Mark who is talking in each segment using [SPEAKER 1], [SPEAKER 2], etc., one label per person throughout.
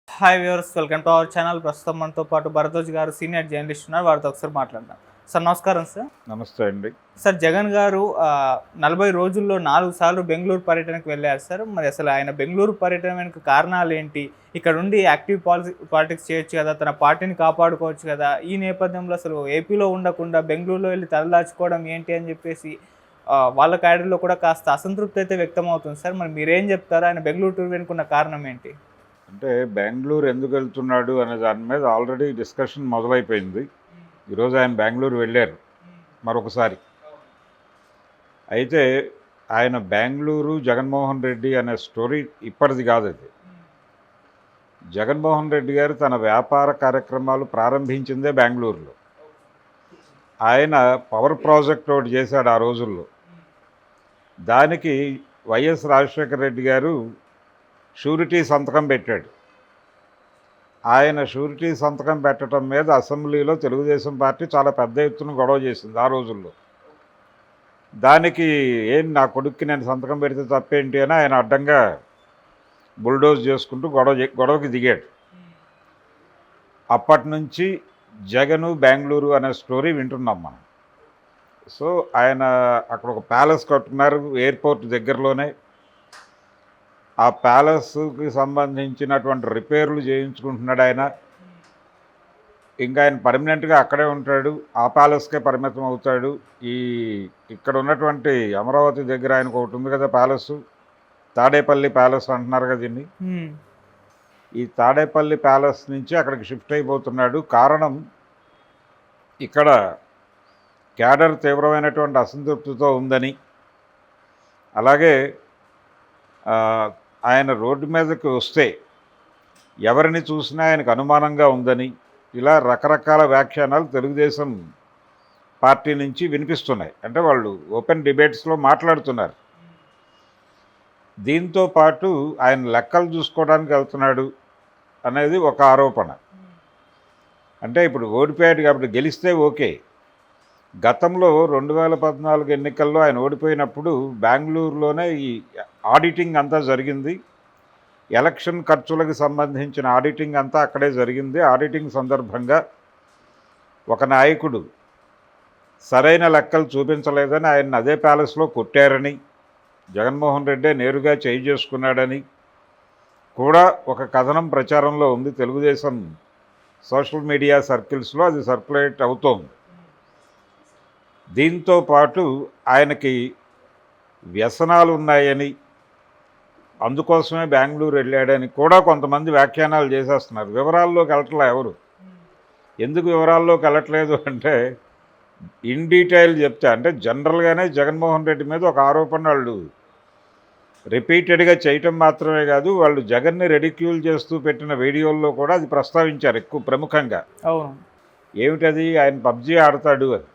[SPEAKER 1] Hi viewers, welcome to our channel. ప్రస్తుతం మనతో పాటు భరద్వాజ్ గారు సీనియర్ జర్నలిస్ట్ ఉన్నారు. వారితో ఒకసారి మాట్లాడదాం. సార్ నమస్కారం సార్.
[SPEAKER 2] నమస్తే అండి.
[SPEAKER 1] సార్ జగన్ గారు 40 రోజుల్లో 4 సార్లు బెంగళూరు పర్యటనకు వెళ్ళారు సార్. మరి అసలు ఆయన బెంగళూరు పర్యటన వెనుక కారణాలు ఏంటి? ఇక్కడ ఉండి యాక్టివ్ పాలిటిక్స్ చేయొచ్చు కదా, తన పార్టీని కాపాడుకోవచ్చు కదా. ఈ నేపథ్యంలో అసలు ఏపీలో ఉండకుండా బెంగళూరులో వెళ్ళి తలదాచుకోవడం ఏంటి అని చెప్పేసి వాళ్ళ క్యాడర్లో కూడా కాస్త అసంతృప్తి అయితే వ్యక్తం అవుతుంది సార్. మరి మీరేం చెప్తారు? ఆయన బెంగళూరు టూర్ వెనుకున్న కారణం ఏంటి?
[SPEAKER 2] అంటే బెంగళూరు ఎందుకు వెళ్తున్నాడు అనే దాని మీద ఆల్రెడీ డిస్కషన్ మొదలైపోయింది. ఈరోజు ఆయన బెంగళూరు వెళ్ళారు మరొకసారి. అయితే ఆయన బెంగళూరు జగన్మోహన్ రెడ్డి అనే స్టోరీ ఇప్పటిది కాదు. అది జగన్మోహన్ రెడ్డి గారు తన వ్యాపార కార్యక్రమాలు ప్రారంభించిందే బెంగళూరులో. ఆయన పవర్ ప్రాజెక్ట్ ఒకటి చేశాడు ఆ రోజుల్లో. దానికి వైఎస్ రాజశేఖర రెడ్డి గారు షూరిటీ సంతకం పెట్టాడు. ఆయన షూరిటీ సంతకం పెట్టడం మీద అసెంబ్లీలో తెలుగుదేశం పార్టీ చాలా పెద్ద ఎత్తున గొడవ చేసింది ఆ రోజుల్లో. దానికి నా కొడుక్కి నేను సంతకం పెడితే తప్పేంటి అని ఆయన అడ్డంగా బుల్డోజ్ చేసుకుంటూ గొడవకి దిగాడు. అప్పటి నుంచి జగను బెంగళూరు అనే స్టోరీ వింటున్నాం మనం. సో ఆయన అక్కడ ఒక ప్యాలెస్ కట్టుకున్నారు ఎయిర్పోర్ట్ దగ్గరలోనే. ఆ ప్యాలెస్కి సంబంధించినటువంటి రిపేర్లు చేయించుకుంటున్నాడు ఆయన. ఇంకా ఆయన పర్మనెంట్గా అక్కడే ఉంటాడు, ఆ ప్యాలెస్కే పరిమితం అవుతాడు. ఇక్కడ ఉన్నటువంటి అమరావతి దగ్గర ఆయనకు ఒకటి ఉంది కదా ప్యాలెస్, తాడేపల్లి ప్యాలెస్ అంటున్నారు కదా దీన్ని. ఈ తాడేపల్లి ప్యాలెస్ నుంచి అక్కడికి షిఫ్ట్ అయిపోతున్నాడు. కారణం ఇక్కడ క్యాడర్ తీవ్రమైనటువంటి అసంతృప్తితో ఉందని, అలాగే ఆయన రోడ్డు మీదకి వస్తే ఎవరిని చూసినా ఆయనకు అనుమానంగా ఉందని, ఇలా రకరకాల వ్యాఖ్యానాలు తెలుగుదేశం పార్టీ నుంచి వినిపిస్తున్నాయి. అంటే వాళ్ళు ఓపెన్ డిబేట్స్లో మాట్లాడుతున్నారు. దీంతో పాటు ఆయన లెక్కలు చూసుకోవడానికి వెళ్తున్నాడు అనేది ఒక ఆరోపణ. అంటే ఇప్పుడు ఓడిపోయాడు కాబట్టి గెలిస్తే ఓకే. గతంలో 2014 ఎన్నికల్లో ఆయన ఓడిపోయినప్పుడు బెంగళూరులోనే ఈ ఆడిటింగ్ అంతా జరిగింది. ఎలక్షన్ ఖర్చులకు సంబంధించిన ఆడిటింగ్ అంతా అక్కడే జరిగింది. ఆడిటింగ్ సందర్భంగా ఒక నాయకుడు సరైన లెక్కలు చూపించలేదని ఆయన అదే ప్యాలెస్లో కొట్టారని, జగన్మోహన్ రెడ్డి నేరుగా చేయి చేసుకున్నాడని కూడా ఒక కథనం ప్రచారంలో ఉంది. తెలుగుదేశం సోషల్ మీడియా సర్కిల్స్లో అది సర్క్యులేట్ అవుతోంది. దీంతో పాటు ఆయనకి వ్యసనాలు ఉన్నాయని, అందుకోసమే బెంగళూరు వెళ్ళాడని కూడా కొంతమంది వ్యాఖ్యానాలు చేసేస్తున్నారు. వివరాల్లోకి వెళ్ళట్లే ఎవరు. ఎందుకు వివరాల్లోకి వెళ్ళట్లేదు అంటే, ఇన్ డీటెయిల్ చెప్తే, అంటే జనరల్గానే జగన్మోహన్ రెడ్డి మీద ఒక ఆరోపణ వాళ్ళు రిపీటెడ్గా చేయటం మాత్రమే కాదు, వాళ్ళు జగన్ని రెడిక్యూల్ చేస్తూ పెట్టిన వీడియోల్లో కూడా అది ప్రస్తావించారు ఎక్కువ ప్రముఖంగా. ఏమిటది? ఆయన పబ్జీ ఆడతాడు అని.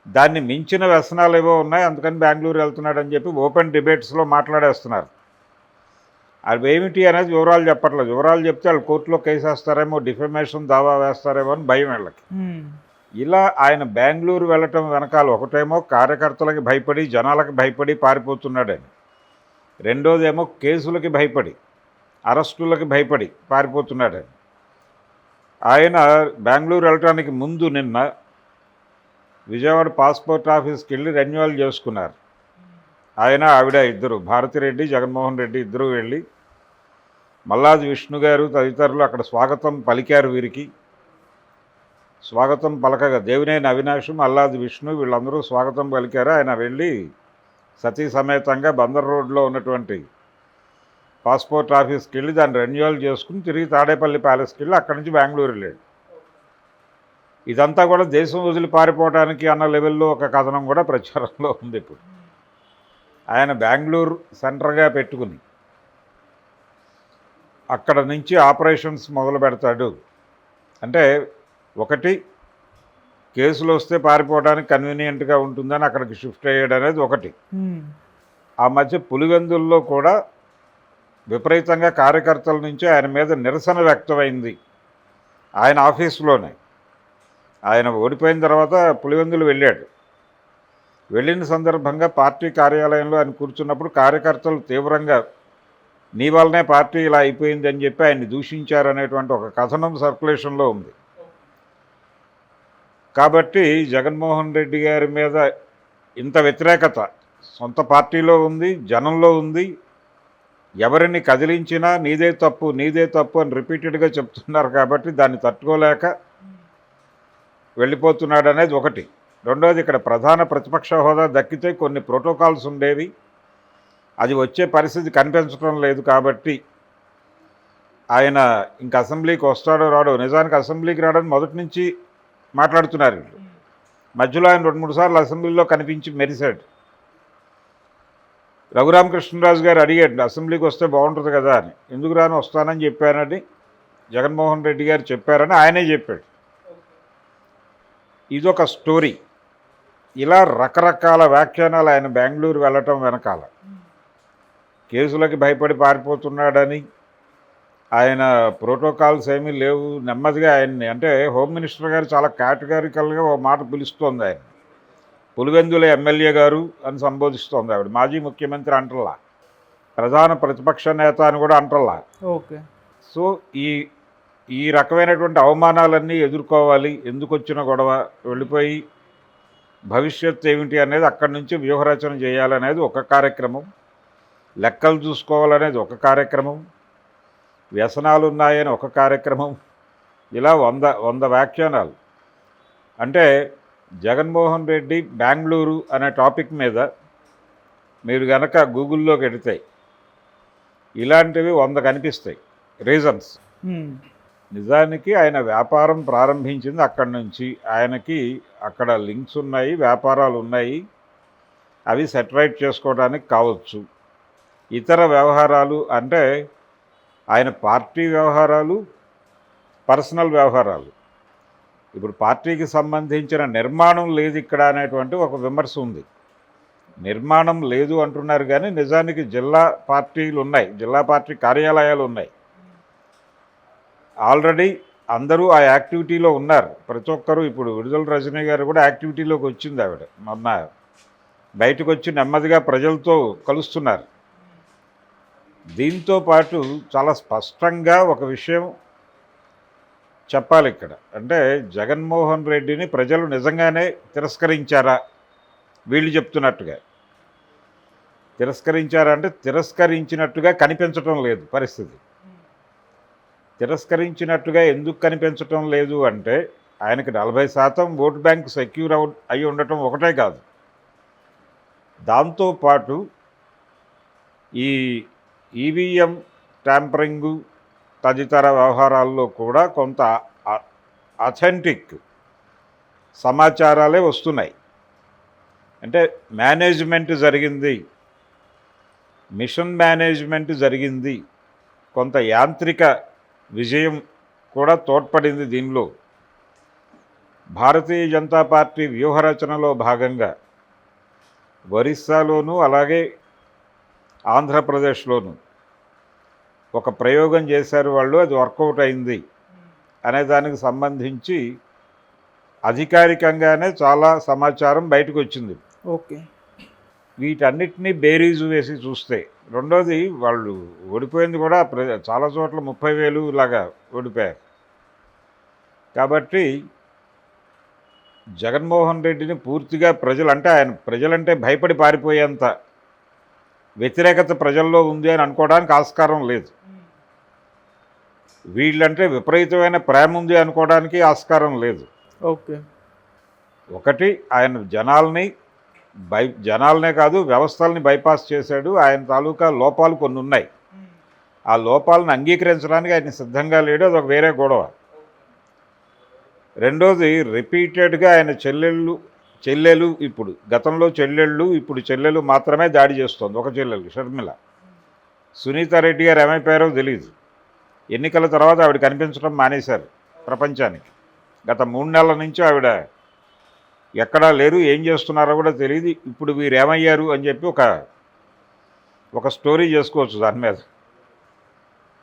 [SPEAKER 2] దాన్ని మించిన వ్యసనాలు ఏవో ఉన్నాయి, అందుకని బెంగళూరు వెళ్తున్నాడు అని చెప్పి ఓపెన్ డిబేట్స్లో మాట్లాడేస్తున్నారు. అవి ఏమిటి అనేది వివరాలు చెప్పట్లేదు. వివరాలు చెప్తే వాళ్ళు కోర్టులో కేసు వేస్తారేమో, డిఫమేషన్ దావా వేస్తారేమో అని భయం వీళ్ళకి. ఇలా ఆయన బెంగళూరు వెళ్ళటం వెనకాల ఒకటేమో కార్యకర్తలకి భయపడి, జనాలకి భయపడి పారిపోతున్నాడని, రెండోదేమో కేసులకి భయపడి, అరెస్టులకి భయపడి పారిపోతున్నాడని. ఆయన బెంగళూరు వెళ్ళటానికి ముందు నిన్న విజయవాడ పాస్పోర్ట్ ఆఫీస్కి వెళ్ళి రెన్యువల్ చేసుకున్నారు. ఆయన ఆవిడ ఇద్దరు, భారతిరెడ్డి జగన్మోహన్ రెడ్డి ఇద్దరు వెళ్ళి మల్లాది విష్ణు గారు తదితరులు అక్కడ స్వాగతం పలికారు. వీరికి స్వాగతం పలకగా దేవినేని అవినాష్, మల్లాది విష్ణు వీళ్ళందరూ స్వాగతం పలికారు. ఆయన వెళ్ళి సతీ సమేతంగా బందర్ రోడ్లో ఉన్నటువంటి పాస్పోర్ట్ ఆఫీస్కి వెళ్ళి దాన్ని రెన్యువల్ చేసుకుని తిరిగి తాడేపల్లి ప్యాలెస్కి వెళ్ళి అక్కడి నుంచి బెంగళూరు వెళ్ళాడు. ఇదంతా కూడా దేశం వదిలి పారిపోవడానికి అన్న లెవెల్లో ఒక కథనం కూడా ప్రచారంలో ఉంది. ఇప్పుడు ఆయన బెంగళూరు సెంటర్గా పెట్టుకుని అక్కడ నుంచి ఆపరేషన్స్ మొదలు పెడతాడు. అంటే ఒకటి, కేసులు వస్తే పారిపోవడానికి కన్వీనియంట్గా ఉంటుందని అక్కడికి షిఫ్ట్ అయ్యాడు అనేది ఒకటి. ఆ మధ్య పులివెందుల్లో కూడా విపరీతంగా కార్యకర్తల నుంచి ఆయన మీద నిరసన వ్యక్తమైంది ఆయన ఆఫీసులోనే. ఆయన ఓడిపోయిన తర్వాత పులివెందులు వెళ్ళాడు. వెళ్ళిన సందర్భంగా పార్టీ కార్యాలయంలో ఆయన కూర్చున్నప్పుడు కార్యకర్తలు తీవ్రంగా నీ వల్లనే పార్టీ ఇలా అయిపోయింది అని చెప్పి ఆయన్ని దూషించారనేటువంటి ఒక కథనం సర్క్యులేషన్లో ఉంది. కాబట్టి జగన్మోహన్ రెడ్డి గారి మీద ఇంత వ్యతిరేకత సొంత పార్టీలో ఉంది, జనంలో ఉంది. ఎవరిని కదిలించినా నీదే తప్పు అని రిపీటెడ్గా చెప్తున్నారు. కాబట్టి దాన్ని తట్టుకోలేక వెళ్ళిపోతున్నాడు అనేది ఒకటి. రెండోది, ఇక్కడ ప్రధాన ప్రతిపక్ష హోదా దక్కితే కొన్ని ప్రోటోకాల్స్ ఉండేవి, అది వచ్చే పరిస్థితి కనిపించడం లేదు. కాబట్టి ఆయన ఇంక అసెంబ్లీకి వస్తాడో రాడో. నిజానికి అసెంబ్లీకి రావడానికి మొదటి నుంచి మాట్లాడుతున్నారు వీళ్ళు. మధ్యలో ఆయన 2-3 సార్లు అసెంబ్లీలో కనిపించి మెరిశాడు. రఘురామకృష్ణరాజు గారు అడిగాడు, అసెంబ్లీకి వస్తే బాగుంటుంది కదా అని. ఎందుకు రాను, వస్తానని చెప్పానని జగన్మోహన్ రెడ్డి గారు చెప్పారని ఆయనే చెప్పాడు. ఇదొక స్టోరీ. ఇలా రకరకాల వ్యాఖ్యానాలు ఆయన బెంగళూరు వెళ్ళటం వెనకాల కేసులకి భయపడి పారిపోతున్నాడని, ఆయన ప్రోటోకాల్స్ ఏమీ లేవు, నెమ్మదిగా ఆయన్ని, అంటే హోమ్ మినిస్టర్ గారు చాలా కేటగారికల్గా ఓ మాట పిలుస్తోంది ఆయన. పులివెందుల ఎమ్మెల్యే గారు అని సంబోధిస్తోంది ఆవిడ. మాజీ ముఖ్యమంత్రి అంటల్లా, ప్రధాన ప్రతిపక్ష నేత అని కూడా అంటల్లా.
[SPEAKER 1] ఓకే.
[SPEAKER 2] సో ఈ రకమైనటువంటి అవమానాలన్నీ ఎదుర్కోవాలి. ఎందుకు వచ్చిన గొడవ, వెళ్ళిపోయి భవిష్యత్తు ఏమిటి అనేది అక్కడి నుంచి వ్యూహరచన చేయాలనేది ఒక కార్యక్రమం, లెక్కలు చూసుకోవాలనేది ఒక కార్యక్రమం, వ్యసనాలు ఉన్నాయని ఒక కార్యక్రమం. ఇలా 100 వ్యాఖ్యానాలు. అంటే జగన్మోహన్ రెడ్డి బెంగళూరు అనే టాపిక్ మీద మీరు గనక గూగుల్లోకి వెడితే ఇలాంటివి 100 కనిపిస్తాయి రీజన్స్. నిజానికి ఆయన వ్యాపారం ప్రారంభించింది అక్కడి నుంచి. ఆయనకి అక్కడ లింక్స్ ఉన్నాయి, వ్యాపారాలు ఉన్నాయి, అవి సెటరైట్ చేసుకోవడానికి కావచ్చు. ఇతర వ్యవహారాలు అంటే ఆయన పార్టీ వ్యవహారాలు, పర్సనల్ వ్యవహారాలు. ఇప్పుడు పార్టీకి సంబంధించిన నిర్మాణం లేదు ఇక్కడ అనేటువంటి ఒక విమర్శ ఉంది. నిర్మాణం లేదు అంటున్నారు, కానీ నిజానికి జిల్లా పార్టీలు ఉన్నాయి, జిల్లా పార్టీ కార్యాలయాలు ఉన్నాయి. ఆల్రెడీ అందరూ ఆ యాక్టివిటీలో ఉన్నారు, ప్రతి ఒక్కరూ. ఇప్పుడు విడుదల రజనీ గారు కూడా యాక్టివిటీలోకి వచ్చింది. ఆవిడ మొన్న బయటకు వచ్చి నెమ్మదిగా ప్రజలతో కలుస్తున్నారు. దీంతో పాటు చాలా స్పష్టంగా ఒక విషయం చెప్పాలి ఇక్కడ. అంటే జగన్మోహన్ రెడ్డిని ప్రజలు నిజంగానే తిరస్కరించారా, వీళ్ళు చెప్తున్నట్టుగా తిరస్కరించారా అంటే తిరస్కరించినట్టుగా కనిపించటం లేదు పరిస్థితి. తిరస్కరించినట్టుగా ఎందుకు కనిపించటం లేదు అంటే ఆయనకి 40% ఓటు బ్యాంక్ సెక్యూర్ అయి ఉండటం ఒకటే కాదు, దాంతోపాటు ఈ ఈవీఎం ట్యాంపరింగు తదితర వ్యవహారాల్లో కూడా కొంత అథెంటిక్ సమాచారాలే వస్తున్నాయి. అంటే మేనేజ్మెంట్ జరిగింది, మిషన్ మేనేజ్మెంట్ జరిగింది, కొంత యాంత్రిక విజయం కూడా తోడ్పడింది దీనిలో. భారతీయ జనతా పార్టీ వ్యూహరచనలో భాగంగా ఒరిస్సాలోనూ అలాగే ఆంధ్రప్రదేశ్లోనూ ఒక ప్రయోగం చేశారు వాళ్ళు, అది వర్కౌట్ అయింది అనే దానికి సంబంధించి అధికారికంగానే చాలా సమాచారం బయటకు వచ్చింది.
[SPEAKER 1] ఓకే.
[SPEAKER 2] వీటన్నిటినీ బేరీజు వేసి చూస్తే, రెండోది వాళ్ళు ఓడిపోయింది కూడా చాలా చోట్ల 30,000 లాగా ఓడిపోయారు. కాబట్టి జగన్మోహన్ రెడ్డిని పూర్తిగా ప్రజలంటే భయపడి పారిపోయేంత వ్యతిరేకత ప్రజల్లో ఉంది అని అనుకోవడానికి ఆస్కారం లేదు. వీళ్ళంటే విపరీతమైన ప్రేమ ఉంది అనుకోవడానికి ఆస్కారం లేదు.
[SPEAKER 1] ఓకే.
[SPEAKER 2] ఒకటి, ఆయన జనాలనే కాదు వ్యవస్థల్ని బైపాస్ చేశాడు. ఆయన తాలూకా లోపాలు కొన్ని ఉన్నాయి, ఆ లోపాలను అంగీకరించడానికి ఆయన సిద్ధంగా లేడు, అదొక వేరే గొడవ. రెండోది, రిపీటెడ్గా ఆయన చెల్లెలు ఇప్పుడు గతంలో ఇప్పుడు చెల్లెలు మాత్రమే దాడి చేస్తోంది. ఒక చెల్లెలు షర్మిల. సునీతారెడ్డి గారు ఏమైపోయారో తెలియదు. ఎన్నికల తర్వాత ఆవిడ కనిపించడం మానేశారు ప్రపంచానికి. గత 3 నెలల నుంచి ఆవిడ ఎక్కడా లేరు, ఏం చేస్తున్నారో కూడా తెలియదు. ఇప్పుడు వీరు ఏమయ్యారు అని చెప్పి ఒక స్టోరీ చేసుకోవచ్చు దాని మీద.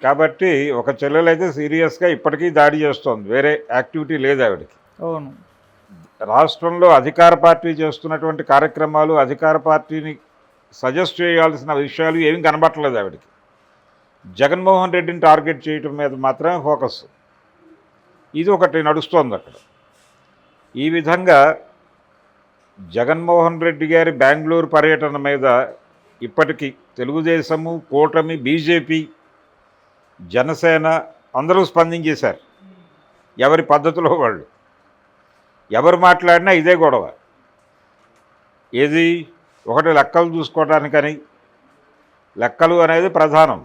[SPEAKER 2] కాబట్టి ఒక చెల్లెలైతే సీరియస్గా ఇప్పటికీ దాడి చేస్తోంది, వేరే యాక్టివిటీ లేదు ఆవిడకి.
[SPEAKER 1] అవును.
[SPEAKER 2] రాష్ట్రంలో అధికార పార్టీ చేస్తున్నటువంటి కార్యక్రమాలు, అధికార పార్టీని సజెస్ట్ చేయాల్సిన విషయాలు ఏమీ కనబట్టలేదు ఆవిడకి. జగన్మోహన్ రెడ్డిని టార్గెట్ చేయటం మీద మాత్రమే ఫోకస్. ఇది ఒకటి నడుస్తోంది అక్కడ. ఈ విధంగా జగన్మోహన్ రెడ్డి గారి బెంగళూరు పర్యటన మీద ఇప్పటికీ తెలుగుదేశము, కూటమి, బీజేపీ, జనసేన అందరూ స్పందించేశారు. ఎవరి పద్ధతిలో వాళ్ళు. ఎవరు మాట్లాడినా ఇదే గొడవ. ఏది ఒకటి లెక్కలు చూసుకోవడానికని, లెక్కలు అనేది ప్రధానం.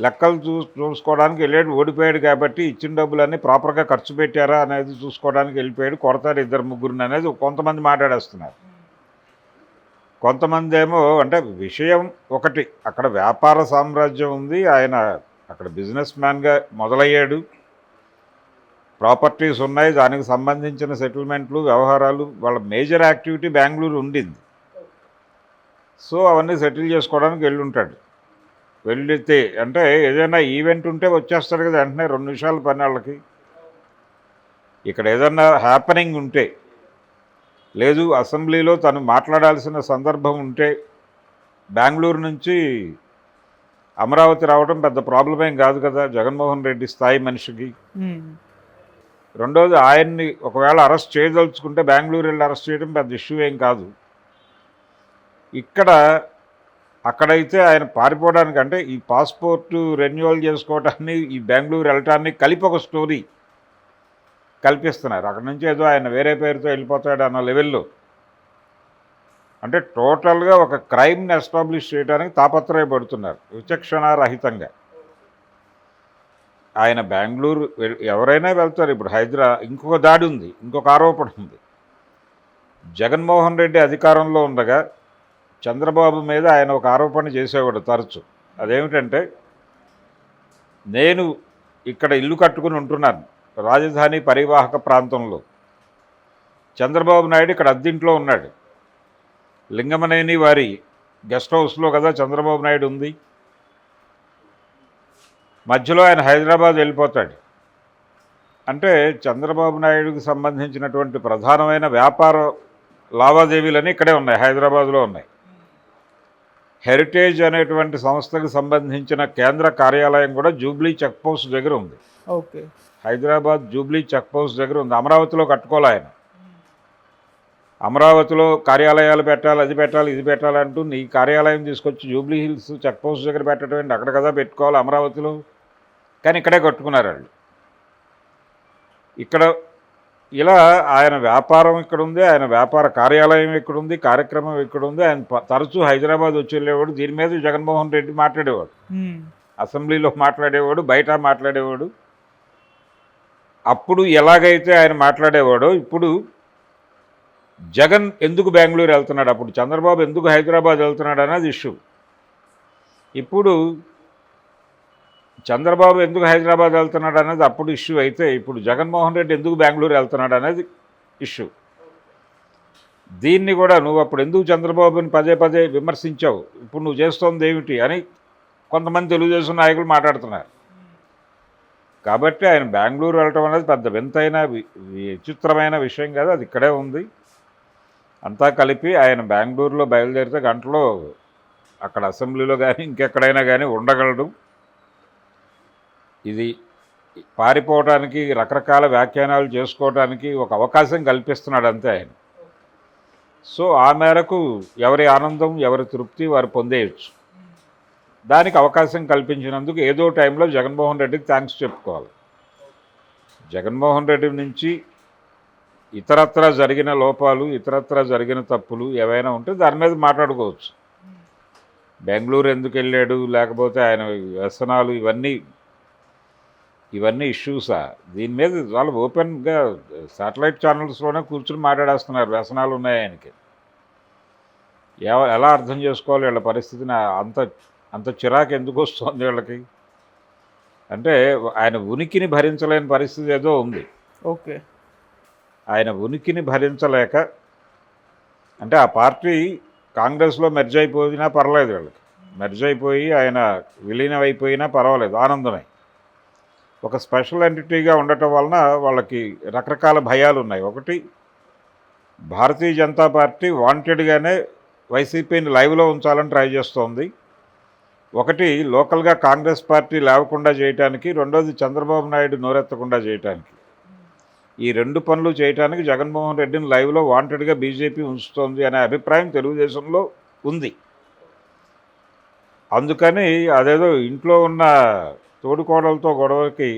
[SPEAKER 2] లెక్కలు చూసుకోవడానికి వెళ్ళాడు, ఓడిపోయాడు కాబట్టి ఇచ్చిన డబ్బులన్నీ ప్రాపర్గా ఖర్చు పెట్టారా అనేది చూసుకోవడానికి వెళ్ళిపోయాడు, కొడతాడు ఇద్దరు ముగ్గురిని అనేది కొంతమంది మాట్లాడేస్తున్నారు. కొంతమంది ఏమో అంటే విషయం ఒకటి, అక్కడ వ్యాపార సామ్రాజ్యం ఉంది, ఆయన అక్కడ బిజినెస్ మ్యాన్గా మొదలయ్యాడు, ప్రాపర్టీస్ ఉన్నాయి, దానికి సంబంధించిన సెటిల్మెంట్లు, వ్యవహారాలు, వాళ్ళ మేజర్ యాక్టివిటీ బెంగళూరు ఉండింది. సో అవన్నీ సెటిల్ చేసుకోవడానికి వెళ్ళి ఉంటాడు. వెళ్ళితే అంటే ఏదైనా ఈవెంట్ ఉంటే వచ్చేస్తాడు కదా వెంటనే, 2 నిమిషాల పని వాళ్ళకి. ఇక్కడ ఏదన్నా హ్యాపెనింగ్ ఉంటే, లేదు అసెంబ్లీలో తను మాట్లాడాల్సిన సందర్భం ఉంటే బెంగళూరు నుంచి అమరావతి రావడం పెద్ద ప్రాబ్లం ఏం కాదు కదా జగన్మోహన్ రెడ్డి స్థాయి మనిషికి. రెండోది, ఆయన్ని ఒకవేళ అరెస్ట్ చేయదలుచుకుంటే బెంగళూరు వెళ్ళి అరెస్ట్ చేయడం పెద్ద ఇష్యూ ఏం కాదు. ఇక్కడ అక్కడైతే ఆయన పారిపోవడానికి అంటే ఈ పాస్పోర్టు రెన్యువల్ చేసుకోవటాన్ని, ఈ బెంగళూరు వెళ్ళటాన్ని కలిపి ఒక స్టోరీ కల్పిస్తున్నారు. అక్కడ నుంచి ఏదో ఆయన వేరే పేరుతో వెళ్ళిపోతాడు అన్న లెవెల్లో. అంటే టోటల్గా ఒక క్రైమ్ని ఎస్టాబ్లిష్ చేయడానికి తాపత్రయపడుతున్నారు విచక్షణారహితంగా. ఆయన బెంగళూరు ఎవరైనా వెళ్తారు. ఇప్పుడు ఇంకొక దాడి ఉంది, ఇంకొక ఆరోపణ ఉంది. జగన్మోహన్ రెడ్డి అధికారంలో ఉండగా చంద్రబాబు మీద ఆయన ఒక ఆరోపణ చేసేవాడు తరచు. అదేమిటంటే, నేను ఇక్కడ ఇల్లు కట్టుకుని ఉంటున్నాను రాజధాని పరివాహక ప్రాంతంలో, చంద్రబాబు నాయుడు ఇక్కడ అద్దెంట్లో ఉన్నాడు. లింగమనేని వారి గెస్ట్ హౌస్లో కదా చంద్రబాబు నాయుడు ఉంది. మధ్యలో ఆయన హైదరాబాద్ వెళ్ళిపోతాడు. అంటే చంద్రబాబు నాయుడుకి సంబంధించినటువంటి ప్రధానమైన వ్యాపార లావాదేవీలన్నీ ఇక్కడే ఉన్నాయి, హైదరాబాద్లో ఉన్నాయి. హెరిటేజ్ అనేటువంటి సంస్థకు సంబంధించిన కేంద్ర కార్యాలయం కూడా జూబ్లీ చెక్ పోస్ట్ దగ్గర ఉంది.
[SPEAKER 1] Okay,
[SPEAKER 2] Hyderabad Jubilee check post దగ్గర ఉంది. అమరావతిలో కట్టుకోవాలి ఆయన. అమరావతిలో కార్యాలయాలు పెట్టాలి, అది పెట్టాలి, ఇది పెట్టాలంటూ నీ కార్యాలయం తీసుకొచ్చి జూబ్లీ హిల్స్ చెక్ పోస్ట్ దగ్గర పెట్టడం ఏంటి? అక్కడ కదా పెట్టుకోవాలి అమరావతిలో. కానీ ఇక్కడే కట్టుకున్నారు వాళ్ళు. ఇక్కడ ఇలా ఆయన వ్యాపారం ఇక్కడ ఉంది, ఆయన వ్యాపార కార్యాలయం ఇక్కడ ఉంది, కార్యక్రమం ఇక్కడ ఉంది. ఆయన తరచూ హైదరాబాద్ వచ్చి వెళ్ళేవాడు. దీని మీద జగన్మోహన్ రెడ్డి మాట్లాడేవాడు, అసెంబ్లీలో మాట్లాడేవాడు, బయట మాట్లాడేవాడు. అప్పుడు ఎలాగైతే ఆయన మాట్లాడేవాడో ఇప్పుడు జగన్ ఎందుకు బెంగళూరు వెళ్తున్నాడు, అప్పుడు చంద్రబాబు ఎందుకు హైదరాబాద్ వెళ్తున్నాడు అనేది ఇష్యూ. ఇప్పుడు చంద్రబాబు ఎందుకు హైదరాబాద్ వెళ్తున్నాడు అనేది అప్పుడు ఇష్యూ అయితే, ఇప్పుడు జగన్మోహన్ రెడ్డి ఎందుకు బెంగళూరు వెళ్తున్నాడు అనేది ఇష్యూ. దీన్ని కూడా నువ్వు అప్పుడు ఎందుకు చంద్రబాబుని పదే పదే విమర్శించావు, ఇప్పుడు నువ్వు చేస్తోంది ఏమిటి అని కొంతమంది తెలుగుదేశం నాయకులు మాట్లాడుతున్నారు. కాబట్టి ఆయన బెంగళూరు వెళ్ళటం అనేది పెద్ద వింతైన విచిత్రమైన విషయం కాదు, అది ఇక్కడే ఉంది. అంతా కలిపి ఆయన బెంగళూరులో బయలుదేరితే గంటలో అక్కడ అసెంబ్లీలో కానీ ఇంకెక్కడైనా కానీ ఉండగలడు. ఇది పారిపోవడానికి, రకరకాల వ్యాఖ్యానాలు చేసుకోవడానికి ఒక అవకాశం కల్పిస్తున్నాడు అంతే ఆయన. సో ఆ మేరకు ఎవరి ఆనందం, ఎవరి తృప్తి వారు పొందేయచ్చు. దానికి అవకాశం కల్పించినందుకు ఏదో టైంలో జగన్మోహన్ రెడ్డికి థ్యాంక్స్ చెప్పుకోవాలి. జగన్మోహన్ రెడ్డి నుంచి ఇతరత్రా జరిగిన లోపాలు, ఇతరత్రా జరిగిన తప్పులు ఏవైనా ఉంటే దాని మీద మాట్లాడుకోవచ్చు. బెంగళూరు ఎందుకు వెళ్ళాడు, లేకపోతే ఆయన వ్యసనాలు, ఇవన్నీ ఇష్యూసా? దీని మీద చాలా ఓపెన్గా శాటిలైట్ ఛానల్స్లోనే కూర్చుని మాట్లాడేస్తున్నారు వ్యసనాలు ఉన్నాయి ఆయనకి. ఎలా అర్థం చేసుకోవాలి వీళ్ళ పరిస్థితిని? అంత చిరాకు ఎందుకు వస్తుంది వీళ్ళకి అంటే, ఆయన ఉనికిని భరించలేని పరిస్థితి ఏదో ఉంది.
[SPEAKER 1] ఓకే,
[SPEAKER 2] ఆయన ఉనికిని భరించలేక, అంటే ఆ పార్టీ కాంగ్రెస్లో మెర్జ్ అయిపోయినా పర్వాలేదు, వీళ్ళకి మెర్జ్ అయిపోయి ఆయన విలీనం అయిపోయినా పర్వాలేదు, ఆనందమే. ఒక స్పెషల్ ఎంటిటీగా ఉండటం వలన వాళ్ళకి రకరకాల భయాలు ఉన్నాయి. ఒకటి, భారతీయ జనతా పార్టీ వాంటెడ్గానే వైసీపీని లైవ్లో ఉంచాలని ట్రై చేస్తోంది. ఒకటి లోకల్గా కాంగ్రెస్ పార్టీ లేవకుండా చేయటానికి, రెండోది చంద్రబాబు నాయుడు నోరెత్తకుండా చేయటానికి. ఈ 2 పనులు చేయటానికి జగన్మోహన్ రెడ్డిని లైవ్లో వాంటెడ్గా బీజేపీ ఉంచుతోంది అనే అభిప్రాయం తెలుగుదేశంలో ఉంది. అందుకని అదేదో ఇంట్లో ఉన్న తోడుకోడలతో గొడవకి